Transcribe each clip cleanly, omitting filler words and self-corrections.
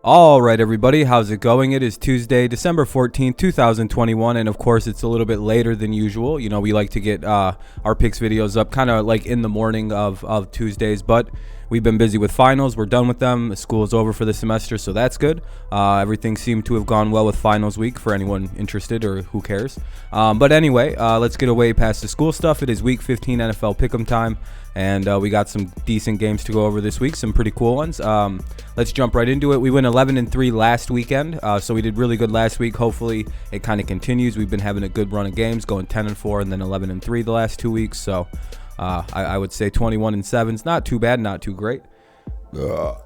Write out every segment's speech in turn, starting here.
All right, everybody, how's it going? It is Tuesday, December 14th, 2021, and of course, it's a little bit later than usual. You know, we like to get our picks videos up kind of like in the morning of Tuesdays, but we've been busy with finals. We're done with them. School is over for the semester, so that's good. Everything seemed to have gone well with finals week for anyone interested or who cares. But anyway, let's get away past the school stuff. It is week 15 NFL Pick'em time. And we got some decent games to go over this week, some pretty cool ones. Let's jump right into it. We went 11-3 last weekend, so we did really good last week. Hopefully, it kind of continues. We've been having a good run of games, going 10-4 and then 11-3 the last 2 weeks. So I would say 21-7 is not too bad, not too great. 4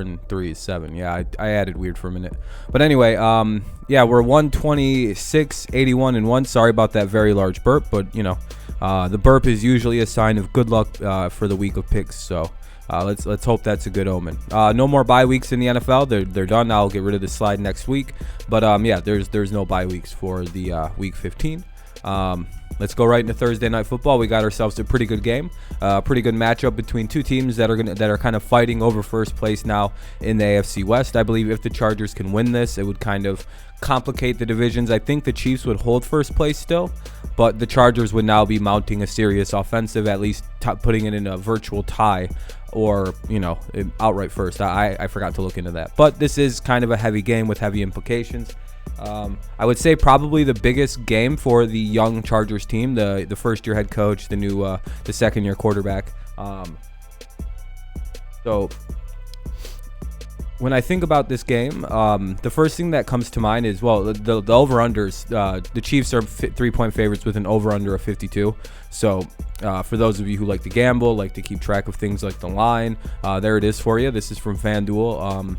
and 3 is 7. Yeah, I added weird for a minute. But anyway, we're 126, 81-1. Sorry about that very large burp, but you know, the burp is usually a sign of good luck for the week of picks. So let's hope that's a good omen. No more bye weeks in the NFL. They're done. I'll get rid of the slide next week. But there's no bye weeks for the week 15. Let's go right into Thursday Night Football. We got ourselves a pretty good game, pretty good matchup between two teams that are kind of fighting over first place now in the AFC West. I believe if the Chargers can win this, it would kind of complicate the divisions. I think the Chiefs would hold first place still, but the Chargers would now be mounting a serious offensive, at least putting it in a virtual tie or, you know, outright first. I forgot to look into that. But this is kind of a heavy game with heavy implications. I would say probably the biggest game for the young Chargers team, the first-year head coach, the second-year quarterback. So when I think about this game, the first thing that comes to mind is, well, the over-unders. The Chiefs are 3-point favorites with an over-under of 52. So for those of you who like to gamble, like to keep track of things like the line, there it is for you. This is from FanDuel.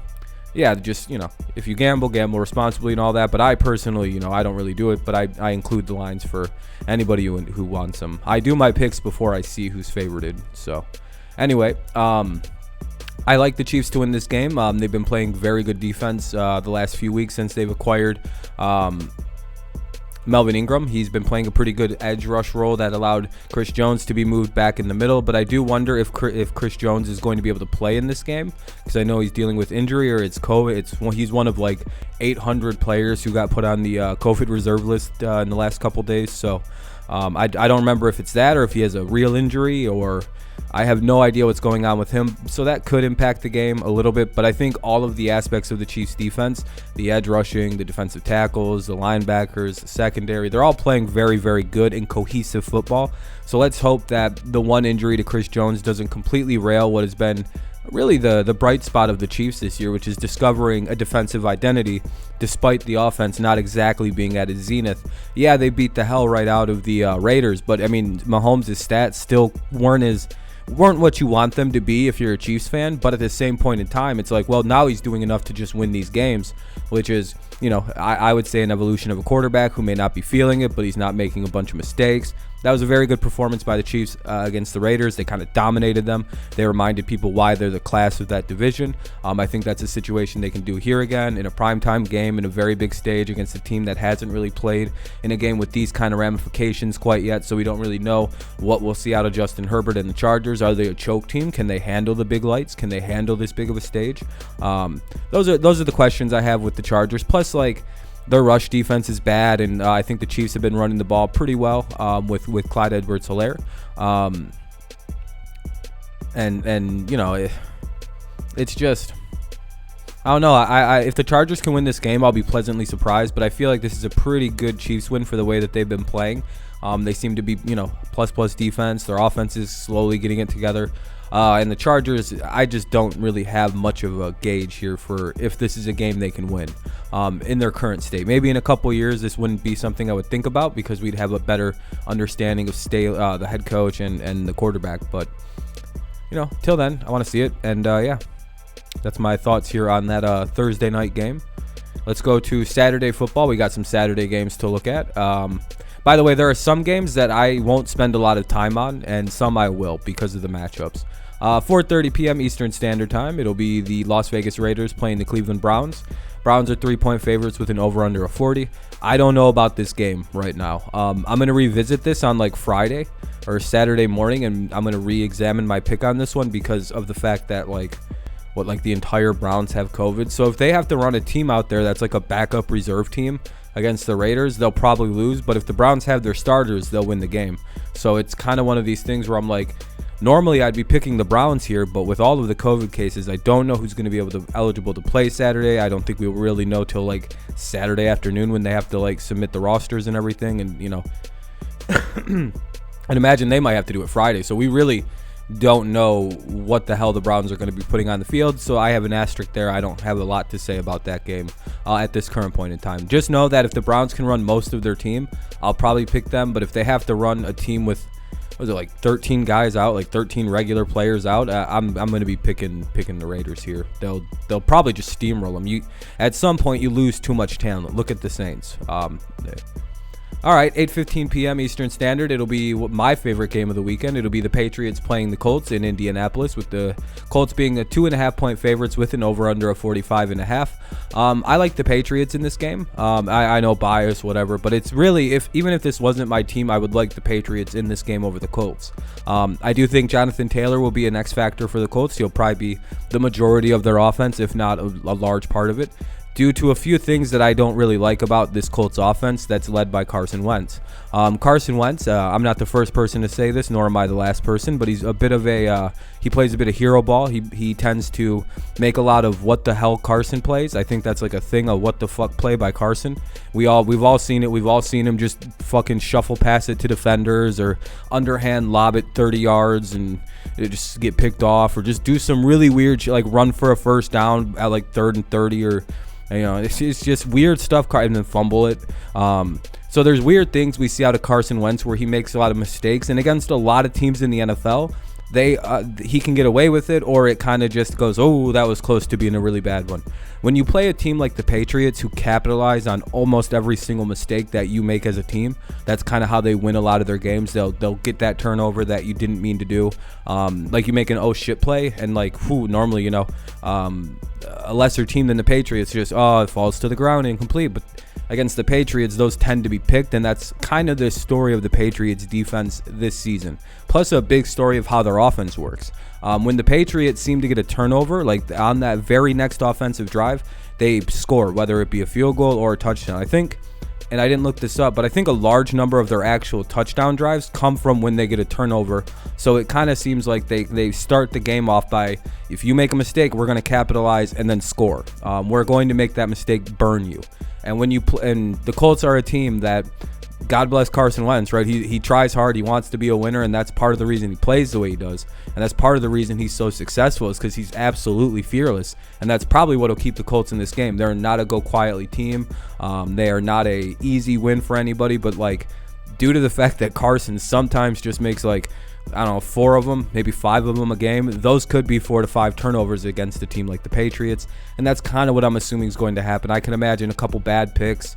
Just, you know, if you gamble responsibly and all that. But I personally, you know, I don't really do it, but I include the lines for anybody who wants them. I do my picks before I see who's favorited. So anyway, I like the Chiefs to win this game. They've been playing very good defense the last few weeks since they've acquired Melvin Ingram. He's been playing a pretty good edge rush role that allowed Chris Jones to be moved back in the middle. But I do wonder if Chris Jones is going to be able to play in this game, because I know he's dealing with injury or it's COVID. He's one of like 800 players who got put on the COVID reserve list in the last couple days. So I don't remember if it's that or if he has a real injury, or I have no idea what's going on with him. So that could impact the game a little bit. But I think all of the aspects of the Chiefs defense, the edge rushing, the defensive tackles, the linebackers, the secondary, they're all playing very, very good and cohesive football. So let's hope that the one injury to Chris Jones doesn't completely rail what has been really the bright spot of the Chiefs this year, which is discovering a defensive identity despite the offense not exactly being at its zenith. Yeah, they beat the hell right out of the Raiders, but I mean, Mahomes' stats still weren't what you want them to be if you're a Chiefs fan. But at the same point in time, it's like, well, now he's doing enough to just win these games, which is, you know, I would say an evolution of a quarterback who may not be feeling it, but he's not making a bunch of mistakes. That was a very good performance by the Chiefs against the Raiders. They kind of dominated them. They reminded people why they're the class of that division. I think that's a situation they can do here again in a primetime game in a very big stage against a team that hasn't really played in a game with these kind of ramifications quite yet. So we don't really know what we'll see out of Justin Herbert and the Chargers. Are they a choke team? Can they handle the big lights? Can they handle this big of a stage? Those are the questions I have with the Chargers. Plus, like, their rush defense is bad, and I think the Chiefs have been running the ball pretty well with Clyde Edwards-Helaire. And you know, it's just, I don't know. If the Chargers can win this game, I'll be pleasantly surprised. But I feel like this is a pretty good Chiefs win for the way that they've been playing. They seem to be, you know, plus defense. Their offense is slowly getting it together. And the Chargers, I just don't really have much of a gauge here for if this is a game they can win in their current state. Maybe in a couple years, this wouldn't be something I would think about because we'd have a better understanding of the head coach and the quarterback. But, you know, till then, I want to see it. And, that's my thoughts here on that Thursday night game. Let's go to Saturday football. We got some Saturday games to look at. By the way, there are some games that I won't spend a lot of time on, and some I will because of the matchups. 4:30 p.m. Eastern Standard Time, it'll be the Las Vegas Raiders playing the Cleveland Browns. Browns are 3-point favorites with an over-under of 40. I don't know about this game right now. I'm going to revisit this on like Friday or Saturday morning, and I'm going to re-examine my pick on this one because of the fact that the entire Browns have COVID. So if they have to run a team out there that's like a backup reserve team against the Raiders, they'll probably lose. But if the Browns have their starters, they'll win the game. So it's kind of one of these things where I'm like, normally I'd be picking the Browns here, but with all of the COVID cases, I don't know who's going to be eligible to play Saturday. I don't think we'll really know till like Saturday afternoon when they have to like submit the rosters and everything. And, you know, and imagine they might have to do it Friday. So we really don't know what the hell the Browns are going to be putting on the field. So I have an asterisk there. I don't have a lot to say about that game at this current point in time. Just know that if the Browns can run most of their team, I'll probably pick them. But if they have to run a team with, like 13 guys out, like 13 regular players out, I'm going to be picking the Raiders here. They'll probably just steamroll them. At some point you lose too much talent. Look at the Saints. All right, 8:15 p.m. Eastern Standard. It'll be my favorite game of the weekend. It'll be the Patriots playing the Colts in Indianapolis, with the Colts being the 2.5-point favorites with an over-under of 45.5. I like the Patriots in this game. I know bias, whatever, but it's really, even if this wasn't my team, I would like the Patriots in this game over the Colts. I do think Jonathan Taylor will be an X factor for the Colts. He'll probably be the majority of their offense, if not a large part of it, due to a few things that I don't really like about this Colts offense that's led by Carson Wentz. Carson Wentz, I'm not the first person to say this, nor am I the last person, but he's a bit of he plays a bit of hero ball. He tends to make a lot of what the hell Carson plays. I think that's like a thing, a what the fuck play by Carson. We've all seen it. We've all seen him just fucking shuffle pass it to defenders or underhand lob it 30 yards and it just get picked off, or just do some really weird like run for a first down at like 3rd and 30, or it's just weird stuff, and then fumble it. So there's weird things we see out of Carson Wentz where he makes a lot of mistakes, and against a lot of teams in the NFL, he can get away with it, or it kind of just goes, oh, that was close to being a really bad one. When you play a team like the Patriots, who capitalize on almost every single mistake that you make as a team, that's kind of how they win a lot of their games. They'll get that turnover that you didn't mean to do. Like you make an oh shit play, and normally, a lesser team than the Patriots just, it falls to the ground incomplete. But against the Patriots, those tend to be picked, and that's kind of the story of the Patriots defense this season. Plus a big story of how their offense works. When the Patriots seem to get a turnover, like on that very next offensive drive, they score, whether it be a field goal or a touchdown. I think, and I didn't look this up, but I think a large number of their actual touchdown drives come from when they get a turnover. So it kind of seems like they start the game off by, if you make a mistake, we're going to capitalize and then score. We're going to make that mistake burn you. And when you and the Colts are a team that, God bless Carson Wentz, right? He tries hard. He wants to be a winner, and that's part of the reason he plays the way he does. And that's part of the reason he's so successful, is because he's absolutely fearless. And that's probably what will keep the Colts in this game. They're not a go quietly team. They are not a easy win for anybody, but due to the fact that Carson sometimes just makes 4 of them, maybe 5 of them a game, those could be 4 to 5 turnovers against a team like the Patriots, and that's kind of what I'm assuming is going to happen. I can imagine a couple bad picks,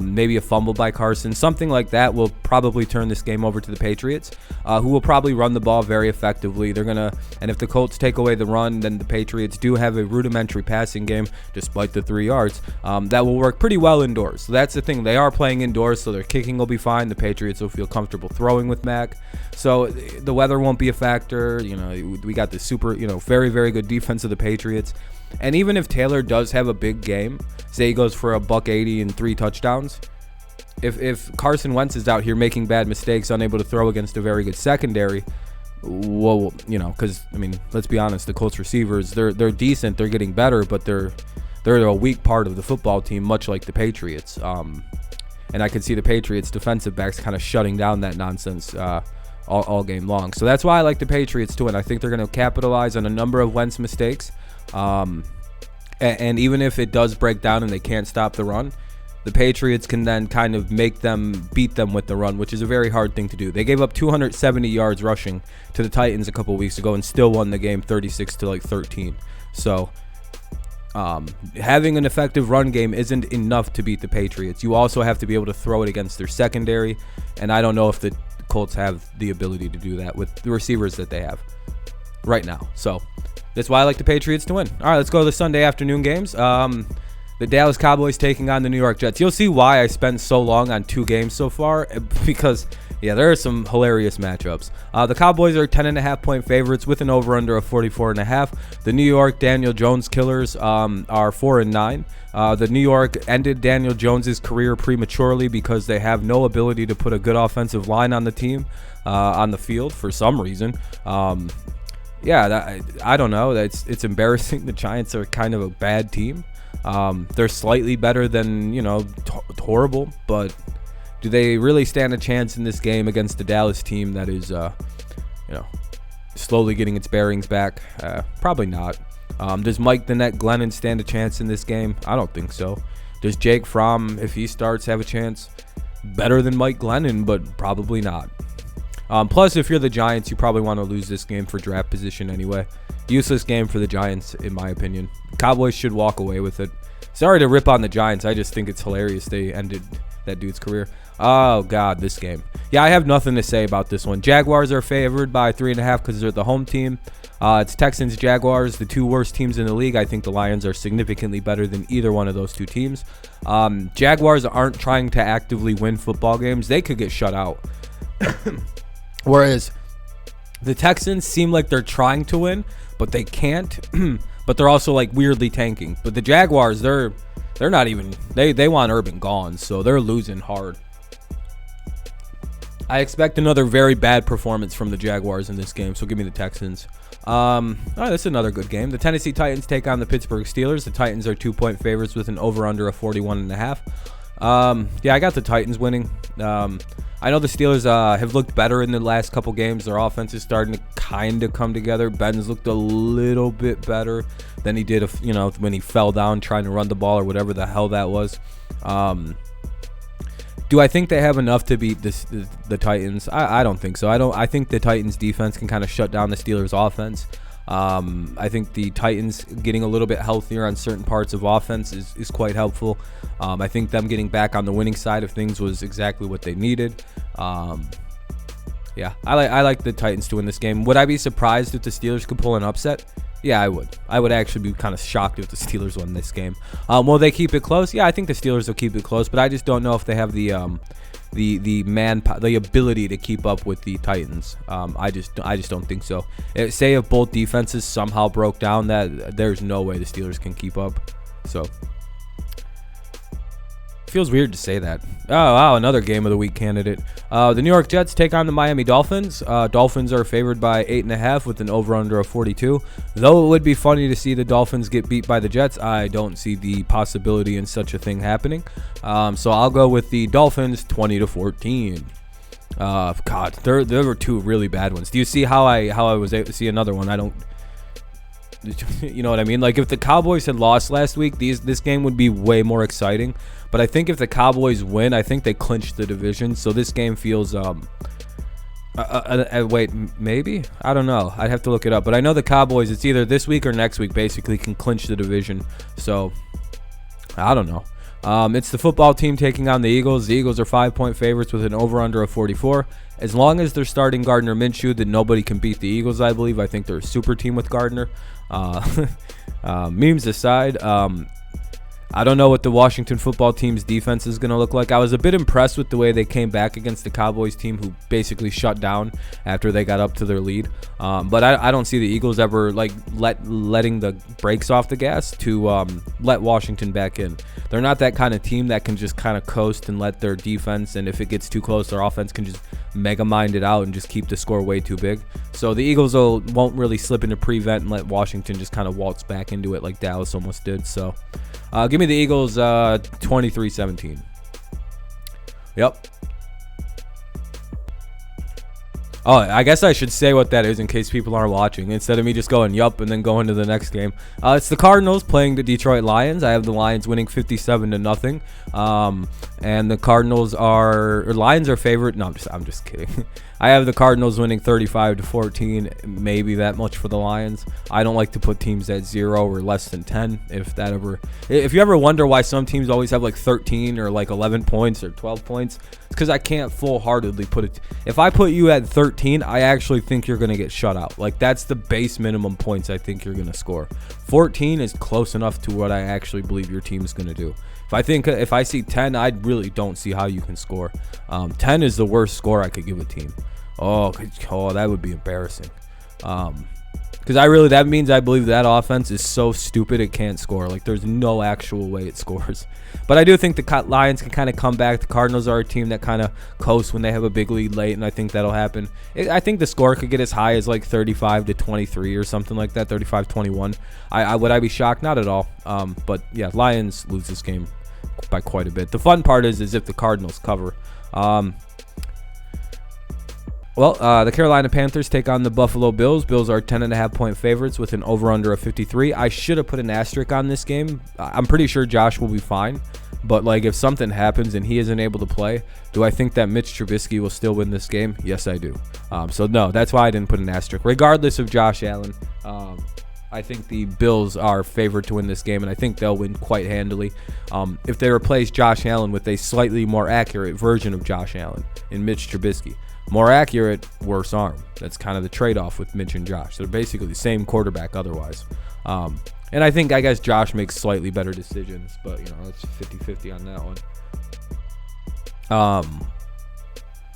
maybe a fumble by Carson, something like that will probably turn this game over to the Patriots, who will probably run the ball very effectively. And if the Colts take away the run, then the Patriots do have a rudimentary passing game, despite the 3 yards, that will work pretty well indoors. So that's the thing. They are playing indoors, so their kicking will be fine. The Patriots will feel comfortable throwing with Mac. So the weather won't be a factor. We got the super, very, very good defense of the Patriots. And even if Taylor does have a big game, say he goes for $180 and 3 touchdowns, if Carson Wentz is out here making bad mistakes, unable to throw against a very good secondary, well, because let's be honest, the Colts receivers, they're decent, they're getting better, but they're a weak part of the football team, much like the Patriots. And I could see the Patriots defensive backs kind of shutting down that nonsense all game long. So that's why I like the Patriots to win. I think they're going to capitalize on a number of Wentz mistakes. And even if it does break down and they can't stop the run, the Patriots can then kind of beat them with the run, which is a very hard thing to do. They gave up 270 yards rushing to the Titans a couple weeks ago and still won the game 36-13. So having an effective run game isn't enough to beat the Patriots. You also have to be able to throw it against their secondary, and I don't know if the Colts have the ability to do that with the receivers that they have. right now. So that's why I like the Patriots to win. All right, let's go to the Sunday afternoon games. The Dallas Cowboys taking on the New York Jets. You'll see why I spent so long on 2 games so far, because, yeah, there are some hilarious matchups. The Cowboys are 10.5-point favorites with an over-under of 44.5. The New York Daniel Jones Killers are 4-9. The New York ended Daniel Jones's career prematurely because they have no ability to put a good offensive line on the team, on the field for some reason. Yeah, I don't know. It's embarrassing. The Giants are kind of a bad team. They're slightly better than, horrible, but do they really stand a chance in this game against the Dallas team that is, slowly getting its bearings back? Probably not. Does Mike the Net Glennon stand a chance in this game? I don't think so. Does Jake Fromm, if he starts, have a chance? Better than Mike Glennon, but probably not. Plus, if you're the Giants, you probably want to lose this game for draft position anyway. Useless game for the Giants, in my opinion. Cowboys should walk away with it. Sorry to rip on the Giants. I just think it's hilarious they ended that dude's career. Oh, God, this game. Yeah, I have nothing to say about this one. Jaguars are favored by 3.5 because they're the home team. It's Texans, Jaguars, the 2 worst teams in the league. I think the Lions are significantly better than either one of those 2 teams. Jaguars aren't trying to actively win football games. They could get shut out. Whereas the Texans seem like they're trying to win, but they can't. But they're also like weirdly tanking. But the Jaguars, they're not even, they want Urban gone, so they're losing hard. I expect another very bad performance from the Jaguars in this game, so give me the Texans. All right, that's another good game. The Tennessee Titans take on the Pittsburgh Steelers. The Titans are 2-point favorites with an over-under of 41.5. Yeah, I got the Titans winning. I know the Steelers have looked better in the last couple games. Their offense is starting to kind of come together. Ben's looked a little bit better than he did, when he fell down trying to run the ball or whatever the hell that was. Do I think they have enough to beat the Titans? I don't think so. I think the Titans defense can kind of shut down the Steelers offense. I think the Titans getting a little bit healthier on certain parts of offense is quite helpful. I think them getting back on the winning side of things was exactly what they needed. Yeah, I like the Titans to win this game. Would I be surprised if the Steelers could pull an upset? Yeah, I would. I would actually be kind of shocked if the Steelers won this game. Will they keep it close? Yeah, I think the Steelers will keep it close, but I just don't know if they have the ability to keep up with the Titans. I just don't think so. Say if both defenses somehow broke down, that there's no way the Steelers can keep up. So feels weird to say that. Oh wow, another game of the week candidate. The New York Jets take on the Miami Dolphins. Dolphins are favored by 8.5 with an over/under of 42. Though it would be funny to see the Dolphins get beat by the Jets, I don't see the possibility in such a thing happening. So I'll go with the Dolphins 20-14. God, there were 2 really bad ones. Do you see how I was able to see another one? I don't. You know what I mean? Like if the Cowboys had lost last week, this game would be way more exciting. But I think if the Cowboys win, I think they clinch the division. So this game feels wait, maybe? I don't know. I'd have to look it up. But I know the Cowboys, it's either this week or next week, basically can clinch the division. So I don't know. It's the football team taking on the Eagles. The Eagles are 5-point favorites with an over/under of 44. As long as they're starting Gardner Minshew, then nobody can beat the Eagles, I believe. I think they're a super team with Gardner. Memes aside, I don't know what the Washington football team's defense is going to look like. I was a bit impressed with the way they came back against the Cowboys team, who basically shut down after they got up to their lead. But I don't see the Eagles ever letting the brakes off the gas to let Washington back in. They're not that kind of team that can just kind of coast and let their defense, and if it gets too close, their offense can just mega mind it out and just keep the score way too big. So the Eagles won't really slip into prevent and let Washington just kind of waltz back into it like Dallas almost did. So give me the Eagles 23-17. Yep. Oh, I guess I should say what that is in case people aren't watching, instead of me just going yup and then going to the next game. It's the Cardinals playing the Detroit Lions. I have the Lions winning 57-0. And the Lions are favorite. No, I'm just kidding. I have the Cardinals winning 35-14, maybe that much for the Lions. I don't like to put teams at 0 or less than 10. If you ever wonder why some teams always have like 13 or like 11 points or 12 points, it's because I can't full-heartedly put it. If I put you at 13, I actually think you're going to get shut out. Like, that's the base minimum points I think you're going to score. 14 is close enough to what I actually believe your team is going to do. If I see 10, I really don't see how you can score. 10 is the worst score I could give a team. Oh, that would be embarrassing. Because that means I believe that offense is so stupid it can't score. Like, there's no actual way it scores. But I do think the Lions can kind of come back. The Cardinals are a team that kind of coasts when they have a big lead late, and I think that'll happen. I think the score could get as high as like 35-23 or something like that, 35-21. Would I be shocked? Not at all. But yeah, Lions lose this game by quite a bit. The fun part is if the Cardinals cover. The Carolina Panthers take on the Buffalo Bills. Bills are 10.5-point favorites with an over-under of 53. I should have put an asterisk on this game. I'm pretty sure Josh will be fine. But, like, if something happens and he isn't able to play, do I think that Mitch Trubisky will still win this game? Yes, I do. So, no, that's why I didn't put an asterisk. Regardless of Josh Allen, I think the Bills are favored to win this game, and I think they'll win quite handily. If they replace Josh Allen with a slightly more accurate version of Josh Allen in Mitch Trubisky. More accurate, worse arm. That's kind of the trade-off with Mitch and Josh. They're basically the same quarterback otherwise. And I guess Josh makes slightly better decisions, but, it's 50-50 on that one.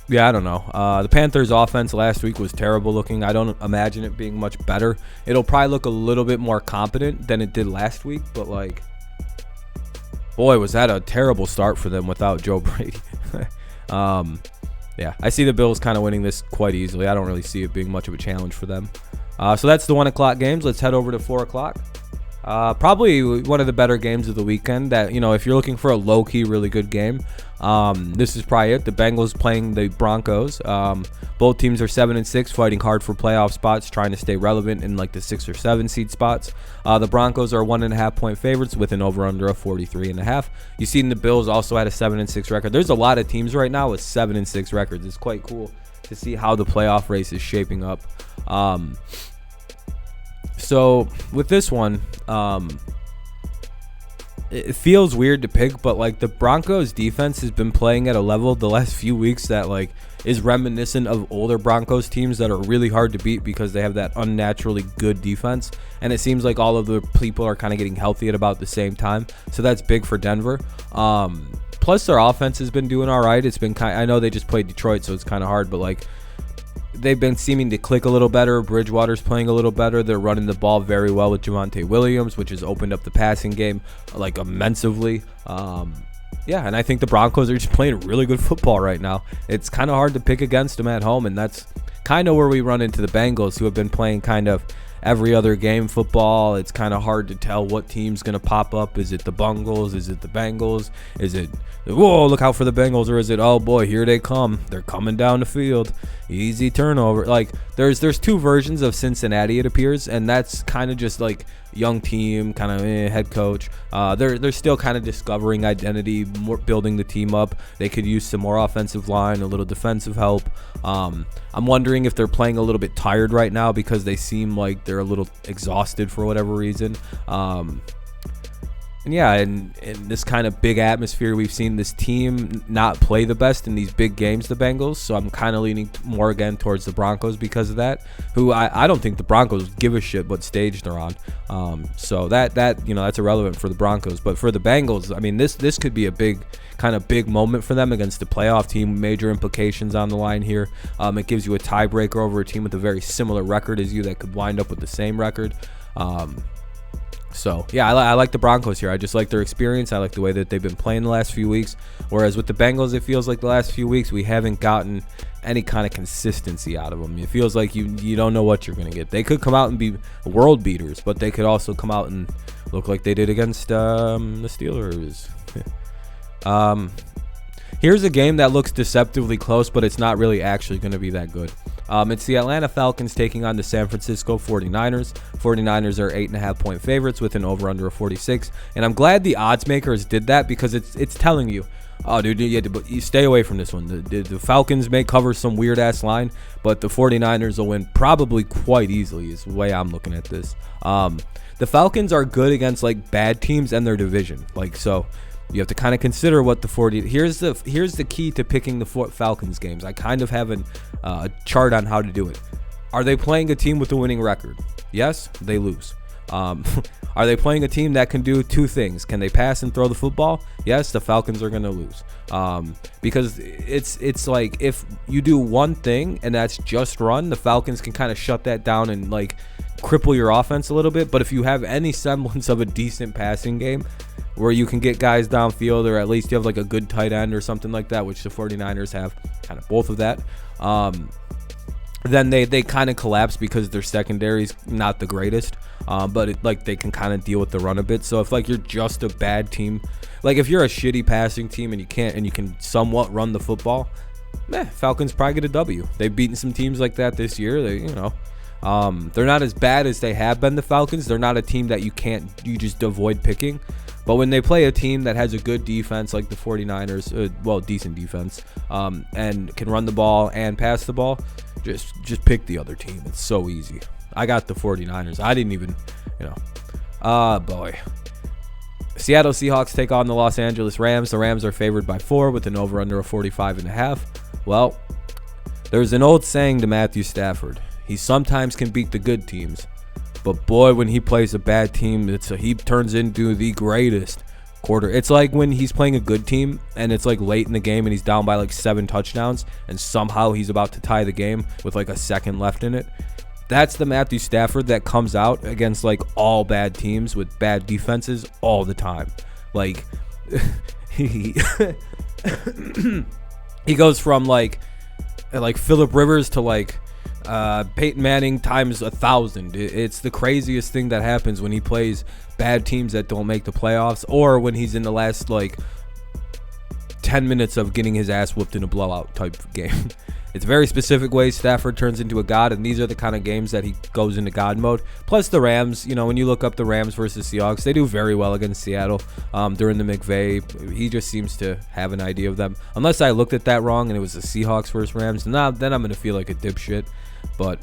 Yeah, I don't know. The Panthers' offense last week was terrible looking. I don't imagine it being much better. It'll probably look a little bit more competent than it did last week, but, like, boy, was that a terrible start for them without Joe Brady. Yeah, I see the Bills kind of winning this quite easily. I don't really see it being much of a challenge for them. So that's the 1 o'clock games. Let's head over to 4 o'clock. Probably one of the better games of the weekend that, if you're looking for a low-key, really good game, this is probably it. The Bengals playing the Broncos. Both teams are 7-6, fighting hard for playoff spots, trying to stay relevant in like the 6 or 7 seed spots. The Broncos are 1.5-point favorites with an over-under of 43.5. You see, the Bills also had a 7-6 record. There's a lot of teams right now with 7-6 records. It's quite cool to see how the playoff race is shaping up. So with this one, it feels weird to pick, but like the Broncos defense has been playing at a level the last few weeks that like is reminiscent of older Broncos teams that are really hard to beat because they have that unnaturally good defense. And it seems like all of the people are kind of getting healthy at about the same time. So that's big for Denver. Plus their offense has been doing all right. It's been I know they just played Detroit, so it's kind of hard, but like they've been seeming to click a little better. Bridgewater's playing a little better. They're running the ball very well with Javonte Williams, which has opened up the passing game like immensely. Yeah, and I think the Broncos are just playing really good football right now. It's kind of hard to pick against them at home, and that's kind of where we run into the Bengals, who have been playing kind of every other game football. It's kind of hard to tell what team's going to pop up. Is it the Bungles? Is it the Bengals? Is it, whoa, look out for the Bengals? Or is it, oh boy, here they come. They're coming down the field. Easy turnover. Like, there's 2 versions of Cincinnati, it appears, and that's kind of just like young team, kind of head coach. They're still kind of discovering identity, building the team up. They could use some more offensive line, a little defensive help. I'm wondering if they're playing a little bit tired right now because they seem like they're a little exhausted for whatever reason. And yeah, in this kind of big atmosphere, we've seen this team not play the best in these big games, the Bengals. So I'm kind of leaning more again towards the Broncos because of that. Who I don't think the Broncos give a shit what stage they're on. So that that's irrelevant for the Broncos. But for the Bengals, I mean, this could be a big moment for them against the playoff team. Major implications on the line here. It gives you a tiebreaker over a team with a very similar record as you that could wind up with the same record. So, yeah, I like the Broncos here. I just like their experience. I like the way that they've been playing the last few weeks. Whereas with the Bengals, it feels like the last few weeks we haven't gotten any kind of consistency out of them. It feels like you don't know what you're going to get. They could come out and be world beaters, but they could also come out and look like they did against the Steelers. Here's a game that looks deceptively close, but it's not really actually going to be that good. It's the Atlanta Falcons taking on the San Francisco 49ers. 49ers are 8.5-point favorites with an over-under of 46. And I'm glad the odds makers did that because it's telling you Oh, dude, you stay away from this one. The Falcons may cover some weird-ass line, but the 49ers will win probably quite easily is the way I'm looking at this. The Falcons are good against, like, bad teams and their division. Like, so you have to kind of consider what the 40... Here's the key to picking the Falcons games. I kind of have a chart on how to do it. Are they playing a team with a winning record? Yes, they lose. Are they playing a team that can do two things? Can they pass and throw the football? Yes, the Falcons are going to lose. Because it's like if you do one thing and that's just run, the Falcons can kind of shut that down and like cripple your offense a little bit. But if you have any semblance of a decent passing game where you can get guys downfield, or at least you have like a good tight end or something like that, which the 49ers have kind of both of that, then they kind of collapse because their secondary's not the greatest. But they can kind of deal with the run a bit. So if like you're just a bad team, like if you're a shitty passing team and you can somewhat run the football, Falcons probably get a W. They've beaten some teams like that this year. They're not as bad as they have been. The Falcons, they're not a team that you just avoid picking. But when they play a team that has a good defense like the 49ers, decent defense, and can run the ball and pass the ball, just pick the other team. It's so easy. I got the 49ers. I didn't even, boy. Seattle Seahawks take on the Los Angeles Rams. The Rams are favored by 4 with an over-under of 45.5. Well, there's an old saying to Matthew Stafford. He sometimes can beat the good teams, but boy, when he plays a bad team, he turns into the greatest quarter. It's like when he's playing a good team and it's like late in the game and he's down by like 7 touchdowns and somehow he's about to tie the game with like a second left in it. That's the Matthew Stafford that comes out against like all bad teams with bad defenses all the time. Like he goes from like Phillip Rivers to like Peyton Manning times 1,000. It's the craziest thing that happens when he plays bad teams that don't make the playoffs, or when he's in the last like 10 minutes of getting his ass whooped in a blowout type game. It's very specific ways Stafford turns into a god, and these are the kind of games that he goes into god mode. Plus the Rams, when you look up the Rams versus Seahawks, they do very well against Seattle during the McVay. He just seems to have an idea of them. Unless I looked at that wrong and it was the Seahawks versus Rams, then I'm going to feel like a dipshit. But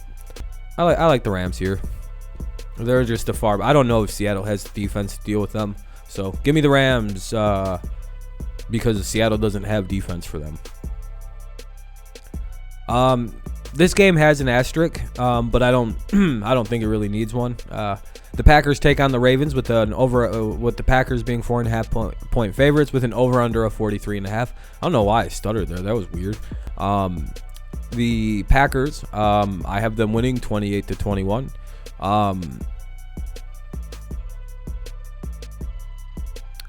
I like the Rams here. They're just a far... I don't know if Seattle has the defense to deal with them. So give me the Rams because Seattle doesn't have defense for them. This game has an asterisk, but I don't think it really needs one. The Packers take on the Ravens with the Packers being 4.5 point favorites with an over/under of 43.5. I don't know why I stuttered there. That was weird. The Packers, I have them winning 28-21.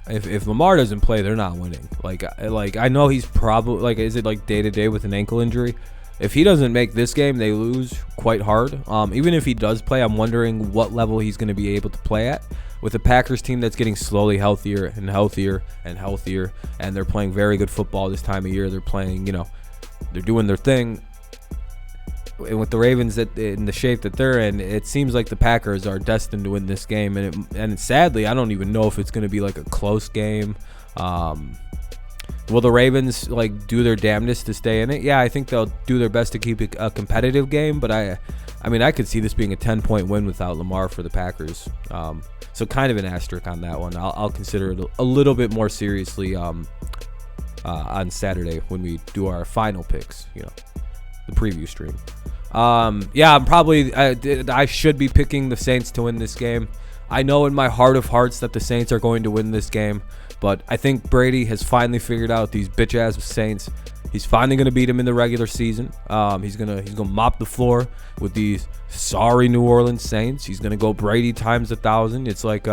If Lamar doesn't play, they're not winning. Like I know he's probably is it like day to day with an ankle injury? If he doesn't make this game, they lose quite hard. Even if he does play, I'm wondering what level he's going to be able to play at. With a Packers team that's getting slowly healthier and healthier and healthier, and they're playing very good football this time of year. They're playing, they're doing their thing. And with the Ravens in the shape that they're in, it seems like the Packers are destined to win this game. And sadly, I don't even know if it's going to be like a close game. Will the Ravens do their damnedest to stay in it? Yeah, I think they'll do their best to keep it a competitive game. But I could see this being a 10-point win without Lamar for the Packers. So kind of an asterisk on that one. I'll consider it a little bit more seriously on Saturday when we do our final picks. The preview stream. I should be picking the Saints to win this game. I know in my heart of hearts that the Saints are going to win this game, but I think Brady has finally figured out these bitch ass Saints. He's finally going to beat them in the regular season. He's gonna mop the floor with these sorry New Orleans Saints. He's gonna go Brady times 1,000. It's like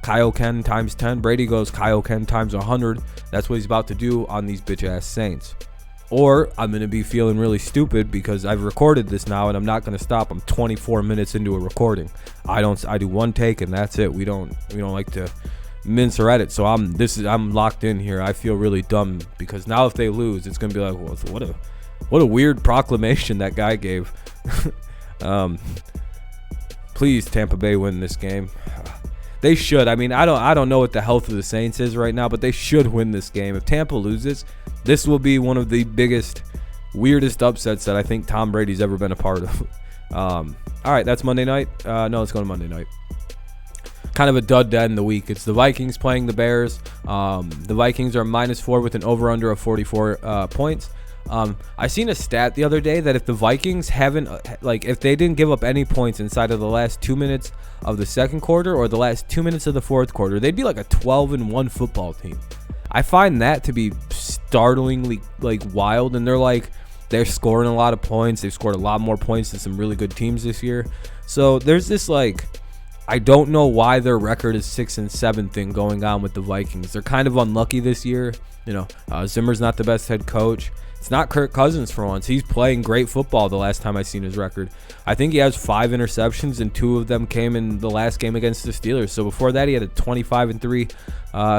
Kyle Ken times 10. Brady goes Kyle Ken times 100. That's what he's about to do on these bitch ass Saints. Or I'm going to be feeling really stupid because I've recorded this now and I'm not going to stop. I'm 24 minutes into a recording. I do one take and that's it. We don't like to mince or edit. So I'm locked in here. I feel really dumb because now if they lose, it's going to be like, well, what a weird proclamation that guy gave. Please Tampa Bay win this game. they should. I mean, I don't know what the health of the Saints is right now, but they should win this game. If Tampa loses, this will be one of the biggest, weirdest upsets that I think Tom Brady's ever been a part of. All right, that's Monday night. No, let's go to Monday night. Kind of a dud to end the week. It's the Vikings playing the Bears. The Vikings are -4 with an over-under of 44 points. I seen a stat the other day that if the Vikings haven't, if they didn't give up any points inside of the last 2 minutes of the second quarter or the last 2 minutes of the fourth quarter, they'd be like a 12-1 football team. I find that to be startlingly wild, and they're scoring a lot of points. They've scored a lot more points than some really good teams this year. So there's this I don't know why their record is 6-7 thing going on with the Vikings. They're kind of unlucky this year. Zimmer's not the best head coach. It's not Kirk Cousins for once. He's playing great football the last time I seen his record. I think he has 5 interceptions, and 2 of them came in the last game against the Steelers. So before that, he had a 25-3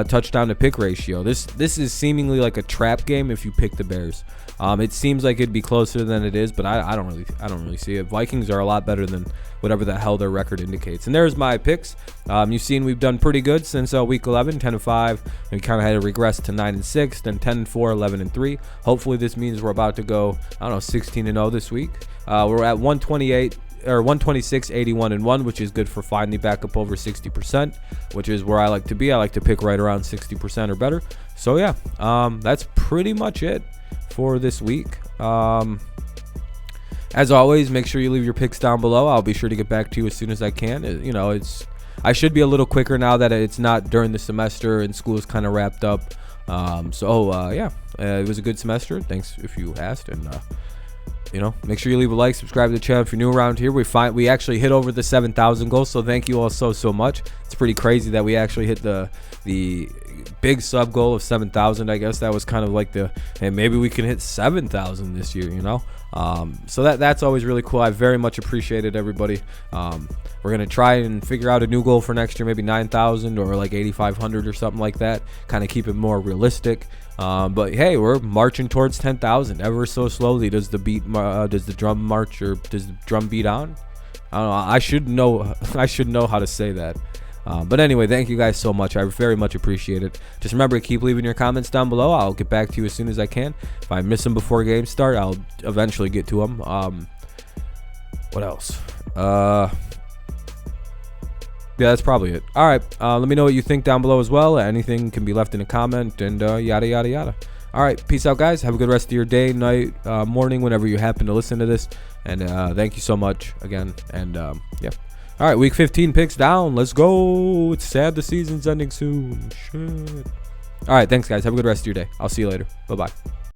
touchdown to pick ratio. This is seemingly like a trap game if you pick the Bears. It seems like it'd be closer than it is, but I don't really see it. Vikings are a lot better than whatever the hell their record indicates. And there's my picks. You've seen we've done pretty good since week 11, 10-5. We kind of had to regress to 9-6, then 10-4, 11-3. Hopefully this means we're about to go 16-0 this week. We're at 128 or 126, 81-1, which is good for finally back up over 60%, which is where I like to be. I like to pick right around 60% or better. So yeah, that's pretty much it for this week. As always, make sure you leave your picks down below. I'll be sure to get back to you as soon as I can. I should be a little quicker now that it's not during the semester and school is kind of wrapped up. Yeah, it was a good semester. Thanks if you asked, and make sure you leave a like, subscribe to the channel if you're new around here. We actually hit over the 7,000 goal, so thank you all so much. It's pretty crazy that we actually hit the big sub goal of 7,000. I guess that was kind of hey, maybe we can hit 7,000 this year, so that's always really cool. I very much appreciate it, everybody. We're gonna try and figure out a new goal for next year, maybe 9,000 or 8,500 or something like that. Kind of keep it more realistic. But hey, we're marching towards 10,000 ever so slowly. Does the drum march, or does the drum beat on? I don't know. I should know how to say that. But anyway, thank you guys so much. I very much appreciate it. Just remember to keep leaving your comments down below. I'll get back to you as soon as I can. If I miss them before games start, I'll eventually get to them. What else? Yeah, that's probably it. All right. Let me know what you think down below as well. Anything can be left in a comment, and yada, yada, yada. All right. Peace out, guys. Have a good rest of your day, night, morning, whenever you happen to listen to this. And thank you so much again. And yeah. All right, week 15 picks down. Let's go. It's sad the season's ending soon. Shit. All right, thanks, guys. Have a good rest of your day. I'll see you later. Bye-bye.